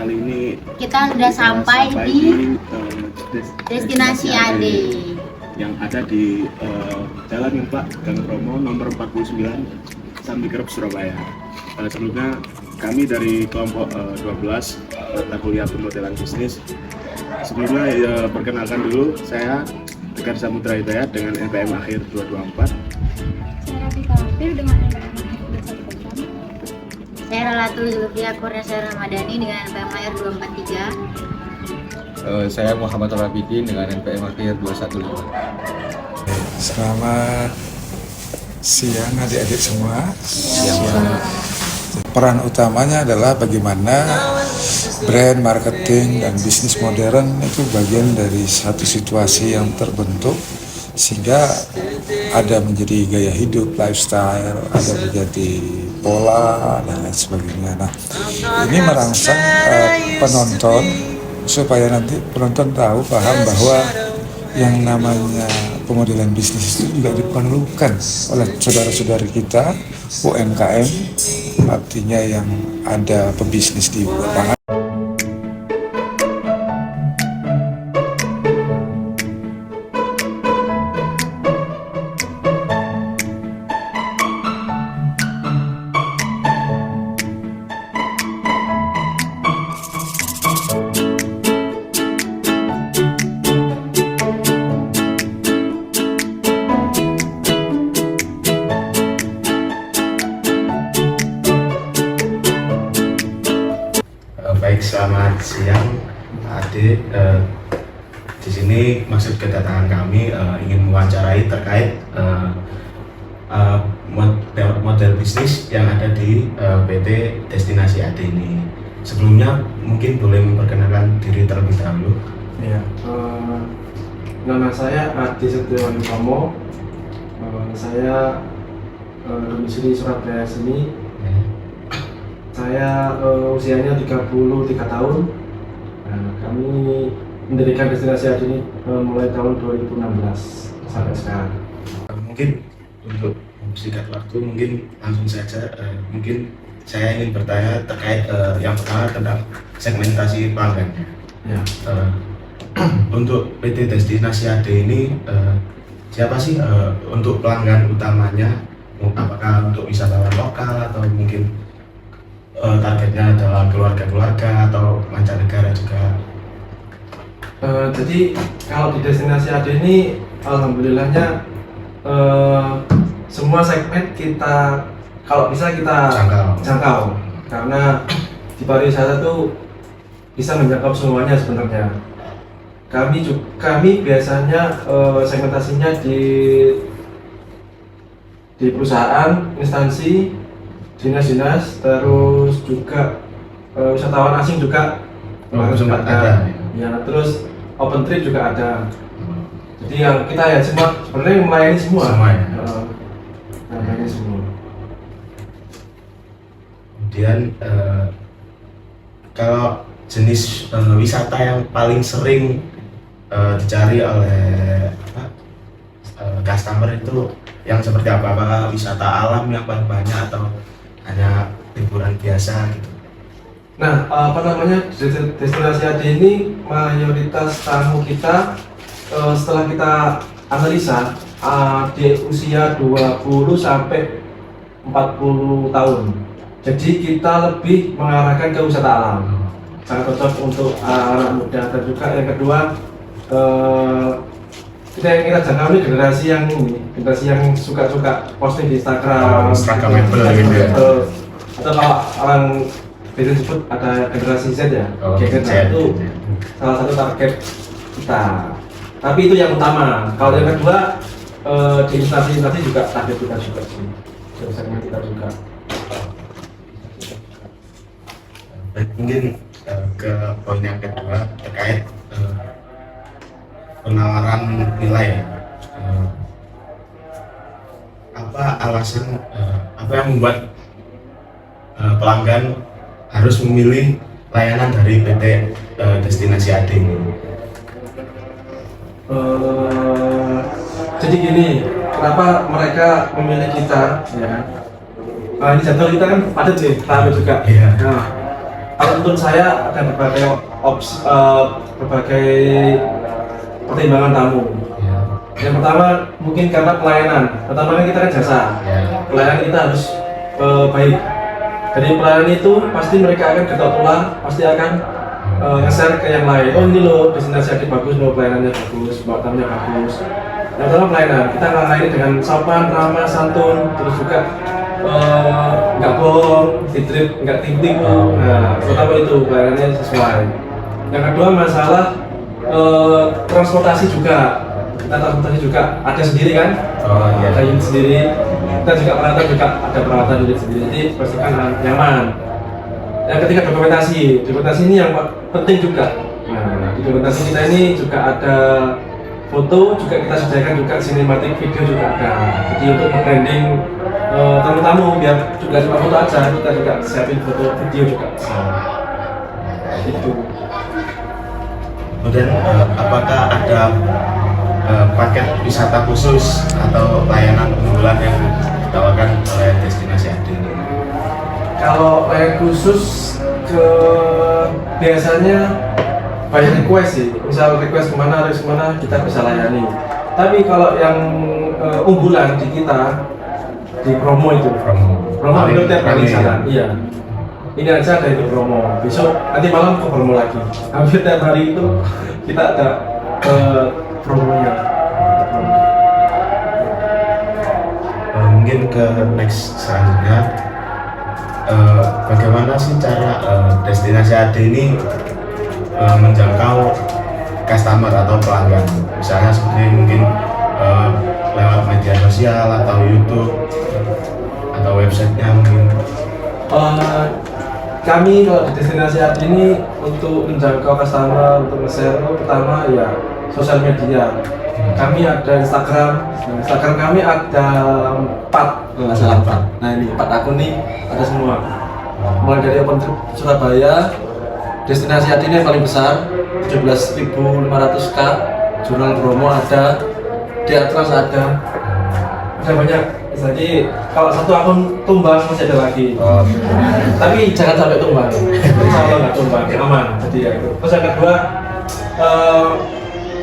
kali ini kita sudah sampai di destinasi AD yang ada di Jalan Pak Gang Romo nomor 49 Sambikerep Surabaya. Sebelumnya kami dari kelompok 12 mata kuliah pemodelan bisnis. Sebelumnya perkenalkan dulu, saya Tegar Samudra Hidayat dengan NPM akhir 224. Saya Rafika Hafir dengan NPM akhir 214. Saya Ralatul Zulfiya Kurniasa Ramadhani dengan NPM akhir 243. Saya Muhammad Rabidin dengan NPM akhir 215. Selamat siang adik-adik semua. Peran utamanya adalah bagaimana brand, marketing, dan bisnis modern itu bagian dari satu situasi yang terbentuk sehingga ada menjadi gaya hidup, lifestyle, ada menjadi pola, dan lain sebagainya. Nah, ini merangsang penonton supaya nanti penonton tahu, paham bahwa yang namanya pemodelan bisnis itu juga diperlukan oleh saudara-saudara kita UMKM, artinya yang ada pebisnis di lapangan. Baik, selamat siang adik. Di sini maksud kedatangan kami ingin mewawancarai terkait model bisnis yang ada di PT Destinasi AD ini. Sebelumnya mungkin boleh memperkenalkan diri terlebih dahulu. Ya, nama saya Adi Setiawan Utomo. Saya domisili Surabaya sini. Saya usianya 33 tahun. Nah, kami mendirikan Destinasi AD ini mulai tahun 2016 sampai sekarang. Mungkin untuk mempersingkat waktu, mungkin langsung saja. Mungkin saya ingin bertanya terkait yang pertama tentang segmentasi pelanggannya. Ya. Untuk PT Destinasi AD ini siapa sih untuk pelanggan utamanya? Apakah untuk wisatawan lokal atau mungkin targetnya adalah keluarga-keluarga atau mancanegara juga? Jadi kalau di Destinasi AD ini alhamdulillahnya semua segmen kita kalau bisa kita jangkau karena di pariwisata tuh bisa menjangkau semuanya sebenarnya. Kami biasanya segmentasinya di perusahaan, instansi, dinas-dinas, terus juga wisatawan asing juga sempat ada. Ya, terus open trip juga ada. Jadi yang kita ya semua sebenarnya melayani semua. Melayani semua. Kemudian kalau jenis wisata yang paling sering dicari oleh customer itu yang seperti apa? Apakah wisata alam yang paling banyak atau hanya liburan biasa gitu? Nah, Destinasi AD ini mayoritas tamu kita setelah kita analisa di usia 20 sampai 40 tahun. Jadi kita lebih mengarahkan ke wisata alam. Sangat cocok untuk anak muda, dan juga yang kedua kita jangkau ini generasi yang suka posting di Instagram, Instagramable gitu ya. Atau kalau orang biasanya disebut ada generasi Z ya. Gen Z itu salah satu target kita. Tapi itu yang utama. Kalau yang kedua di instansi juga target kita juga sih. Segmen kita juga. Baik, mungkin ke poin yang kedua terkait penawaran nilai. Apa alasan apa yang membuat pelanggan harus memilih layanan dari PT Destinasi AD ini? Jadi gini, kenapa mereka memilih kita? Ya, ini jadwal kita kan padat nih, rame juga. Iya. Nah, Kalau menurut saya ada berbagai pertimbangan tamu. Yang pertama mungkin karena pelayanan. Pertama kan kita kan jasa. Pelayanan kita harus baik. Jadi pelayanan itu pasti mereka akan getok tulang, pasti akan nge-share ke yang lain. Oh ini loh destinasi Ade bagus, loh pelayanannya bagus, tamunya bagus. Yang pertama pelayanan, kita melayani dengan sopan, ramah, santun, terus juga nggak bohong, di-treat nggak tipu-tipu. Nah, pertama itu pelayanannya sesuai. Yang kedua masalah transportasi juga. Kita transportasi juga ada sendiri kan? Ada unit sendiri. Kita juga ada perawatan unit sendiri. Jadi pastikan nyaman. Yang ketiga dokumentasi. Dokumentasi ini yang penting juga. Nah, di dokumentasi kita ini juga ada foto, juga kita sediakan juga sinematik video juga ada. Jadi untuk branding tamu-tamu biar juga cuma foto aja, kita juga siapin foto video juga. Itu. Kemudian apakah ada paket wisata khusus atau layanan unggulan yang ditawarkan oleh destinasi Ade ini? Kalau layanan khusus biasanya banyak request sih, misal request kemana harus kemana kita bisa layani. Tapi kalau yang unggulan di kita di promo itu promo itu tiap kali jalan, iya. Ini aja ada itu promo, besok nanti malam ke promo lagi. Hampir tiap hari itu kita ada promonya. Mungkin ke next selanjutnya, bagaimana sih cara destinasi Ade ini menjangkau customer atau pelanggan? Misalnya seperti mungkin lewat media sosial atau YouTube atau websitenya mungkin. Kami kalau di destinasi Ade ini untuk menjangkau customer, untuk nge-share pertama ya sosial media. Kami ada Instagram kami ada 4, nggak salah 4. Nah ini 4 akun nih ada semua. Mulai dari Open Trip Surabaya, destinasi Ade ini yang paling besar 17.500k, jurnal promo ada, di Atlas ada banyak. Jadi kalau satu akun tumbang masih ada lagi. Tapi jangan sampai tumbang. Insya Allah nggak tumbang, aman. Jadi ya itu. Terus yang kedua,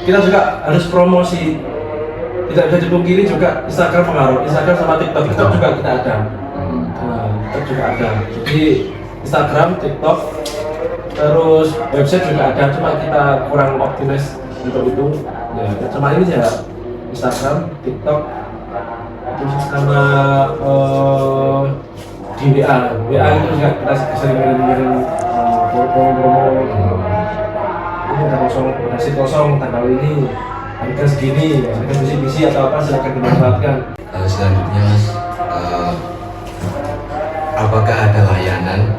kita juga harus promosi. Tidak bisa dipungkiri juga Instagram pengaruh. Instagram sama TikTok juga kita ada. Nah, TikTok juga ada. Jadi Instagram, TikTok, terus website juga ada. Cuma kita kurang optimis untuk itu. Ya, cuma ini ya Instagram, TikTok, terus sama di WA itu juga kita sering ngirim promo. Ini ada kosong tanggal ini, harga segini, harga visi atau apa silakan dimanfaatkan. Selanjutnya Mas, apakah ada layanan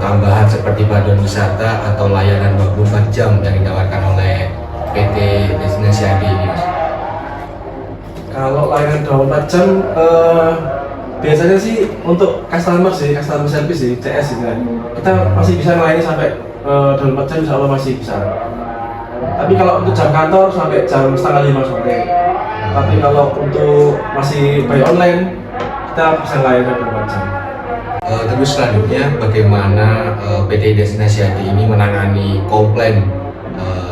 tambahan seperti paduan wisata atau layanan 24 jam yang ditawarkan oleh PT Destinasi Ade ini Mas? Kalau layanan 24 jam biasanya sih untuk customer service sih, CS gitu kan. Kita masih bisa melayani sampai 24 jam insya Allah masih bisa. Tapi kalau untuk jam kantor sampai jam 4:30 sore. Tapi kalau untuk masih by online kita bisa melayani 24 jam. Terus selanjutnya bagaimana PT Destinasi Ade ini menangani komplain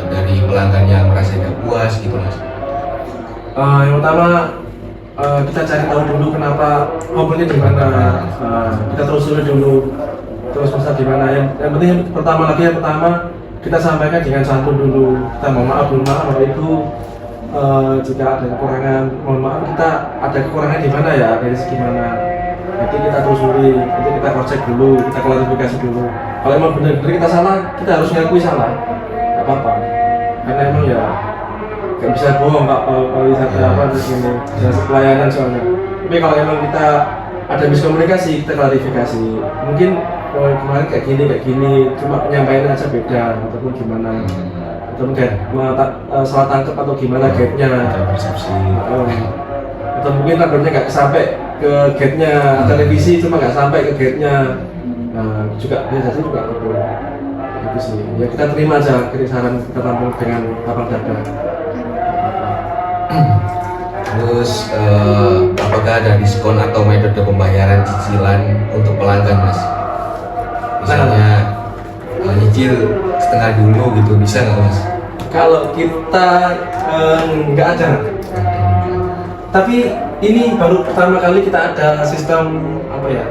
dari pelanggan yang merasa tidak puas gitu Mas? Yang pertama kita cari tahu dulu kenapa komplainnya di mana. Kita telusuri dulu terus masalah di mana. Yang penting yang pertama kita sampaikan dengan santun dulu. Kita mohon maaf Bapak Ibu jika ada kekurangan, mohon maaf kita ada kekurangan di mana ya, dari segi mana. Nanti kita telusuri, nanti kita cross check dulu, kita klarifikasi dulu. Kalau emang benar-benar kita salah, kita harus ngakui salah. Gak apa-apa. Karena emang ya gak bisa bohong Pak, kalau wisata apa terus ini jasa pelayanan soalnya. Tapi kalau emang kita ada miskomunikasi, kita klarifikasi. Mungkin kemarin kayak gini, cuma penyampaiannya aja beda ataupun gimana. Atau mungkin salah tangkap atau gimana gate-nya, Persepsi. atau mungkin tabelnya nggak sampai ke gate-nya, ada revisi cuma nggak sampai ke gate-nya. Nah juga biasanya juga gitu. Itu sih. Ya kita terima aja saran, kita tampung dengan lapang dada. Terus apakah ada diskon atau metode pembayaran cicilan untuk pelanggan Mas? Misalnya nyicil setengah dulu gitu, bisa nggak Mas? Kalau kita nggak ada, tapi ini baru pertama kali kita ada sistem apa ya?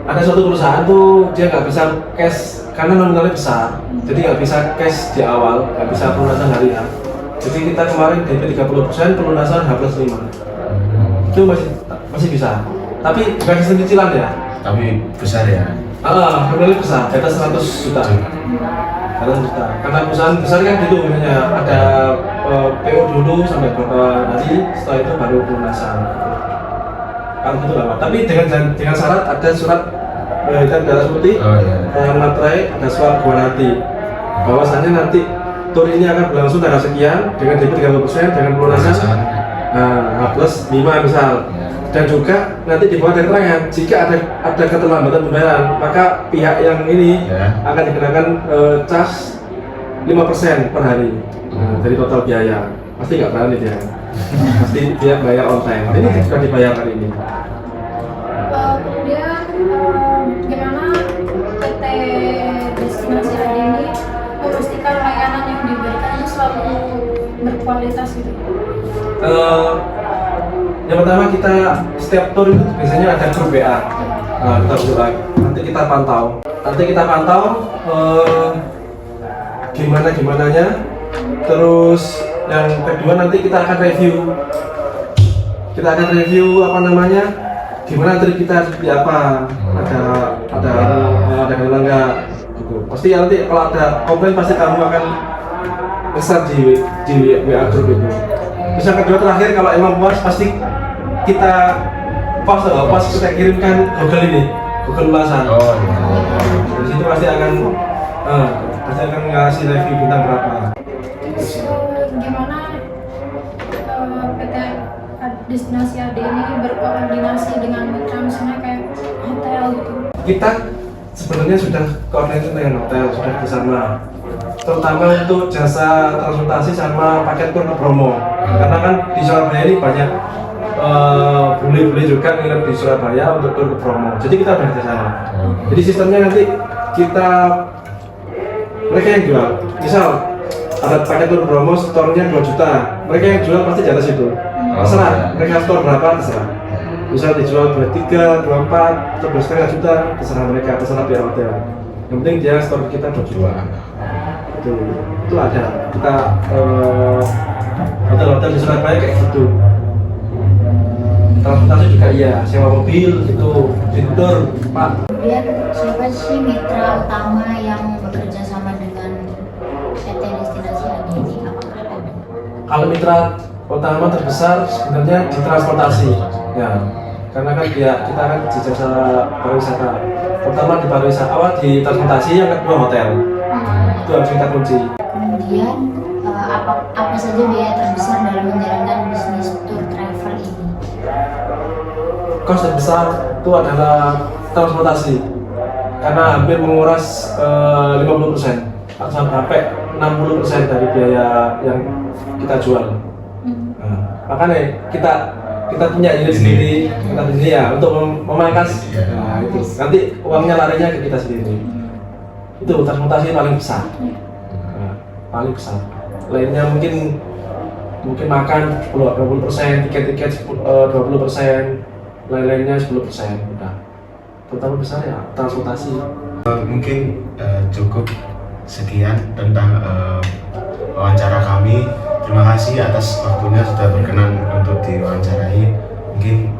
Ada suatu perusahaan tuh dia nggak bisa cash karena nominalnya besar, jadi nggak bisa cash di awal, nggak bisa pelunasan hari ya. Jadi kita kemarin DP 30%, pelunasan H+5 itu masih bisa. Tapi bukan sistem cicilan ya. Tapi besar ya. Nominalnya besar, di atas 100 juta. 100 juta. Karena perusahaan besar kan gitu, misalnya ada PO dulu sampai beberapa hari, setelah itu baru pelunasan. Kalau gitu lama. Tapi dengan syarat ada surat hitam di atas putih, yang materai, ada surat garansi bahwasannya nanti tur ini akan berlangsung tanggal sekian dengan DP 30% dengan pelunasan H+5 misal. Dan juga nanti dibuat keterangan jika ada keterlambatan pembayaran, maka pihak yang ini akan dikenakan charge 5% per hari dari total biaya. Pasti nggak berani dia, pasti dia bayar on time. Ini sudah dibayar hari ini. Kemudian gimana PT Destinasi AD ini memastikan layanan yang diberikan itu selalu berkualitas gitu? Yang pertama kita setiap tour itu biasanya ada grup WA. Kita buat, nanti kita pantau. Gimananya. Terus yang kedua nanti kita akan review. Apa namanya? Gimana trip kita seperti apa? Ada kendala nggak? Gitu. Pasti nanti kalau ada komplain pasti kamu akan besar di WA grup itu. Terus yang kedua terakhir kalau emang puas pasti kita kita kirimkan Google ulasan. Di situ pasti akan ngasih review bintang berapa. Terus gimana PT Destinasi AD ini berkoordinasi dengan mitra misalnya kayak hotel gitu? Kita sebenarnya sudah koordinasi dengan hotel, sudah bersama. Terutama untuk jasa transportasi sama paket tur ke Bromo. Karena kan di Surabaya ini banyak bule-bule juga nginep di Surabaya untuk tur ke Bromo. Jadi kita udah di sana. Jadi sistemnya nanti mereka yang jual. Misal ada paket tur Bromo, store-nya 2 juta. Mereka yang jual pasti di atas itu. Terserah, mereka store berapa terserah. Misal dijual 23, 24, atau 2,5 juta, terserah mereka, terserah pihak hotel. Yang penting dia store kita 2 juta. Itu ada. Kita hotel-hotel di Surabaya kayak gitu. Transportasi juga iya, sewa mobil itu, fitur, Pak. Kemudian siapa sih mitra utama yang bekerja sama dengan PT Destinasi AD ini? Apakah ada? Kalau mitra utama terbesar sebenarnya di transportasi, ya, karena kan kita kan di jasa pariwisata. Pertama di pariwisata, di transportasi, yang kedua hotel. Itu harus kita kunci. Kemudian apa saja biaya terbesar dalam menjalankan bisnis tour travel ini? Kos terbesar itu adalah transportasi, karena hampir menguras 50% sampai 60% dari biaya yang kita jual. Makanya kita punya unit sendiri, ya untuk memangkas. Nah, itu nanti uangnya larinya ke kita sendiri. Itu transportasi paling besar. Paling besar. Lainnya mungkin makan 20%, tiket 20%, lain-lainnya 10%. Udah. Terutama besar ya transportasi. Mungkin cukup sekian tentang wawancara kami. Terima kasih atas waktunya sudah berkenan untuk diwawancarai. Mungkin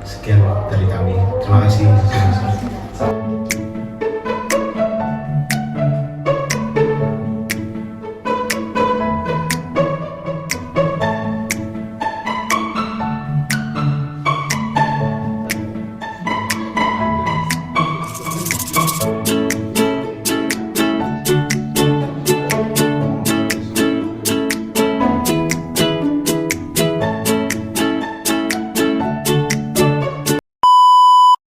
sekian dari kami. Terima kasih.